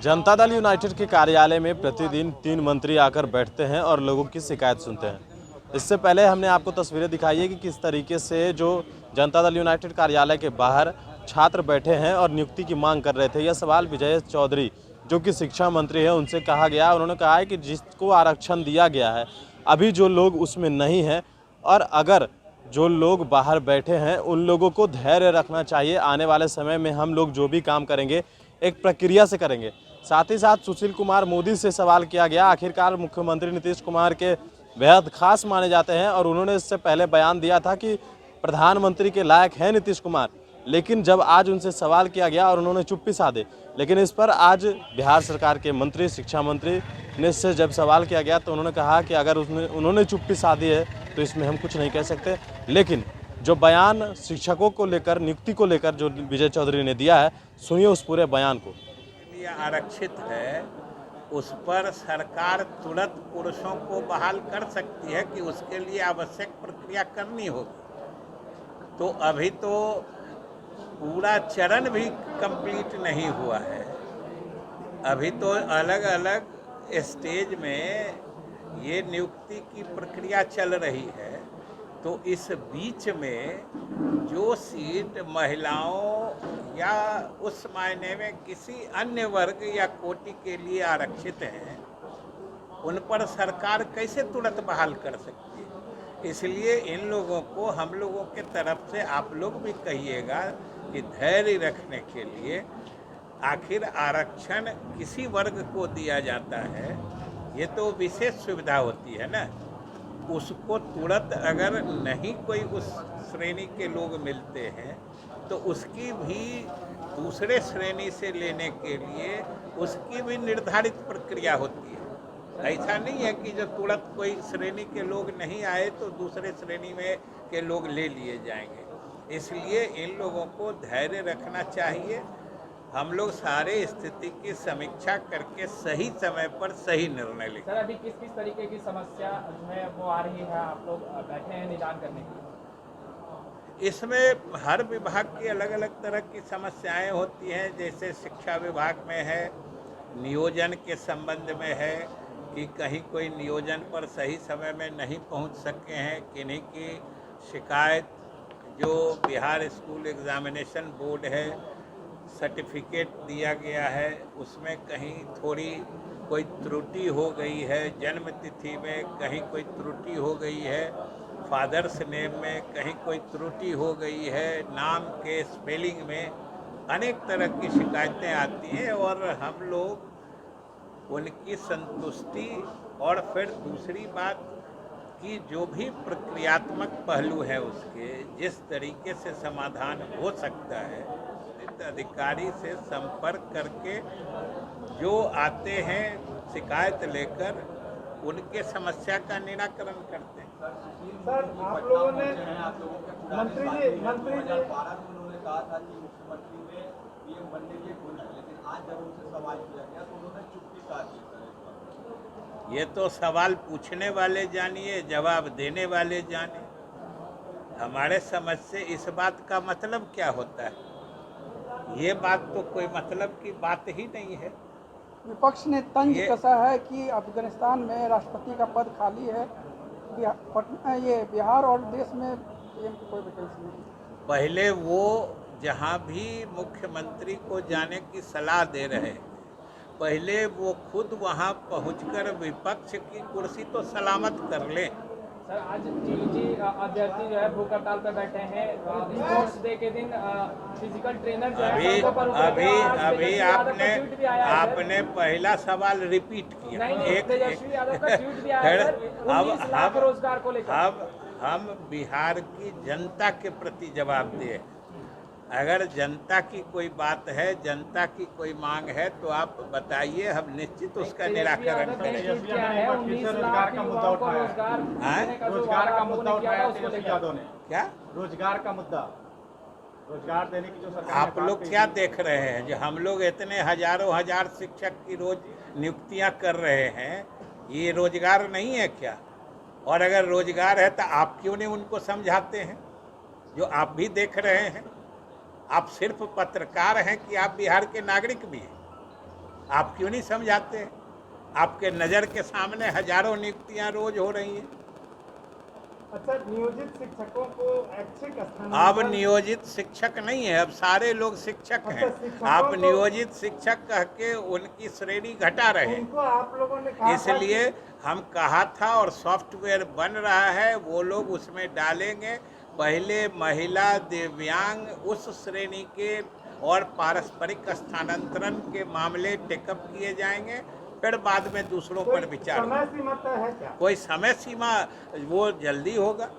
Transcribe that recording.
Janata Dal United के कार्यालय में प्रतिदिन 3 मंत्री आकर बैठते हैं और लोगों की शिकायत सुनते हैं। इससे पहले हमने आपको तस्वीरें दिखाई है कि किस तरीके से जो जनता दल यूनाइटेड कार्यालय के बाहर छात्र बैठे हैं और नियुक्ति की मांग कर रहे थे। यह सवाल विजय चौधरी जो कि शिक्षा मंत्री है उनसे कहा गया। उन्होंने कहा है कि जिसको आरक्षण दिया गया है अभी जो लोग उसमें नहीं हैं और अगर जो लोग बाहर बैठे हैं उन लोगों को धैर्य रखना चाहिए। आने वाले समय में हम लोग जो भी काम करेंगे एक प्रक्रिया से करेंगे। साथ ही साथ सुशील कुमार मोदी से सवाल किया गया। आखिरकार मुख्यमंत्री नीतीश कुमार के बेहद खास माने जाते हैं और उन्होंने इससे पहले बयान दिया था कि प्रधानमंत्री के लायक है नीतीश कुमार, लेकिन जब आज उनसे सवाल किया गया और उन्होंने चुप्पी साधे। लेकिन इस पर आज बिहार सरकार के मंत्री, शिक्षा मंत्री ने से जब सवाल किया गया तो उन्होंने कहा कि अगर उन्होंने चुप्पी साधी है तो इसमें हम कुछ नहीं कह सकते। लेकिन जो बयान शिक्षकों को लेकर, नियुक्ति को लेकर जो विजय चौधरी ने दिया है, सुनिए उस पूरे बयान को। आरक्षित है उस पर सरकार तुरंत पुरुषों को बहाल कर सकती है कि उसके लिए आवश्यक प्रक्रिया करनी होगी। तो अभी तो पूरा चरण भी कंप्लीट नहीं हुआ है। अभी तो अलग अलग स्टेज में ये नियुक्ति की प्रक्रिया चल रही है। तो इस बीच में जो सीट महिलाओं या उस मायने में किसी अन्य वर्ग या कोटि के लिए आरक्षित हैं, उन पर सरकार कैसे तुरंत बहाल कर सकती है। इसलिए इन लोगों को हम लोगों के तरफ से आप लोग भी कहिएगा कि धैर्य रखने के लिए, आखिर आरक्षण किसी वर्ग को दिया जाता है, ये तो विशेष सुविधा होती है ना। उसको तुरंत अगर नहीं कोई उस श्रेणी के लोग मिलते हैं तो उसकी भी दूसरे श्रेणी से लेने के लिए उसकी भी निर्धारित प्रक्रिया होती है। ऐसा नहीं है कि जब तुरंत कोई श्रेणी के लोग नहीं आए तो दूसरे श्रेणी में के लोग ले लिए जाएंगे। इसलिए इन लोगों को धैर्य रखना चाहिए। हम लोग सारे स्थिति की समीक्षा करके सही समय पर सही निर्णय लेंगे। सर, अभी किस किस तरीके की समस्या जो है वो आ रही है, आप लोग बैठे हैं निदान करने के लिए? इसमें हर विभाग की अलग अलग तरह की समस्याएं होती हैं। जैसे शिक्षा विभाग में है, नियोजन के संबंध में है कि कहीं कोई नियोजन पर सही समय में नहीं पहुंच सके हैं, किन्हीं की शिकायत जो बिहार स्कूल एग्जामिनेशन बोर्ड है, सर्टिफिकेट दिया गया है उसमें कहीं थोड़ी कोई त्रुटि हो गई है, जन्म तिथि में कहीं कोई त्रुटि हो गई है, फादर्स नेम में कहीं कोई त्रुटि हो गई है, नाम के स्पेलिंग में अनेक तरह की शिकायतें आती हैं और हम लोग उनकी संतुष्टि और फिर दूसरी बात कि जो भी प्रक्रियात्मक पहलू है उसके जिस तरीके से समाधान हो सकता है, अधिकारी से संपर्क करके जो आते हैं शिकायत लेकर उनके समस्या का निराकरण करते हैं। सर, आप लोगों ने मंत्री जी उन्होंने कहा था कि मुख्यमंत्री ने पीएम बनने के गुण है, लेकिन आज जब उनसे सवाल किया गया तो उन्होंने चुप्पी साध दी। ये तो सवाल पूछने वाले जानिए, जवाब देने वाले जाने। हमारे समझ से इस बात का मतलब क्या होता है? ये बात तो कोई मतलब की बात ही नहीं है। विपक्ष ने तंज कसा है कि अफगानिस्तान में राष्ट्रपति का पद खाली है, ये बिहार और देश में पीएम की कोई वैकेंसी नहीं। पहले वो जहाँ भी मुख्यमंत्री को जाने की सलाह दे रहे हैं, पहले वो खुद वहाँ पहुंचकर विपक्ष की कुर्सी तो सलामत कर लें। सर, आज जी अभ्यर्थी जो है भूख हड़ताल पर बैठे हैं। स्पोर्ट्स डे के दिन फिजिकल ट्रेनर जो अभी आपने पहला सवाल रिपीट किया। रोजगार को लेकर अब हम बिहार की जनता के प्रति जवाब दे। अगर जनता की कोई बात है, जनता की कोई मांग है तो आप बताइए, हम निश्चित उसका निराकरण करेंगे। रोजगार का मुद्दा उठाया, रोजगार का मुद्दा उठाया तेजस्वी यादव ने। क्या रोजगार का मुद्दा, रोजगार देने की जो सरकार आप लोग क्या देख रहे हैं? जो हम लोग इतने हजारों हजार शिक्षक की रोज नियुक्तियां कर रहे हैं, ये रोजगार नहीं है क्या? और अगर रोजगार है तो आप क्यों नहीं उनको समझाते हैं जो आप भी देख रहे हैं? आप सिर्फ पत्रकार हैं कि आप बिहार के नागरिक भी हैं? आप क्यों नहीं समझाते? आपके नज़र के सामने हजारों नियुक्तियां रोज हो रही हैं। अच्छा, नियोजित शिक्षकों को ऐच्छिक अब नियोजित शिक्षक नहीं है, अब सारे लोग शिक्षक हैं। आप नियोजित शिक्षक कह के उनकी श्रेणी घटा रहे उनको आप लोगों ने कहा था इसलिए हम कहा था और सॉफ्टवेयर बन रहा है, वो लोग उसमें डालेंगे। पहले महिला, दिव्यांग उस श्रेणी के और पारस्परिक स्थानांतरण के मामले टेकअप किए जाएंगे, फिर बाद में दूसरों पर विचार होगा। समय सीमा तय है क्या? कोई समय सीमा वो जल्दी होगा।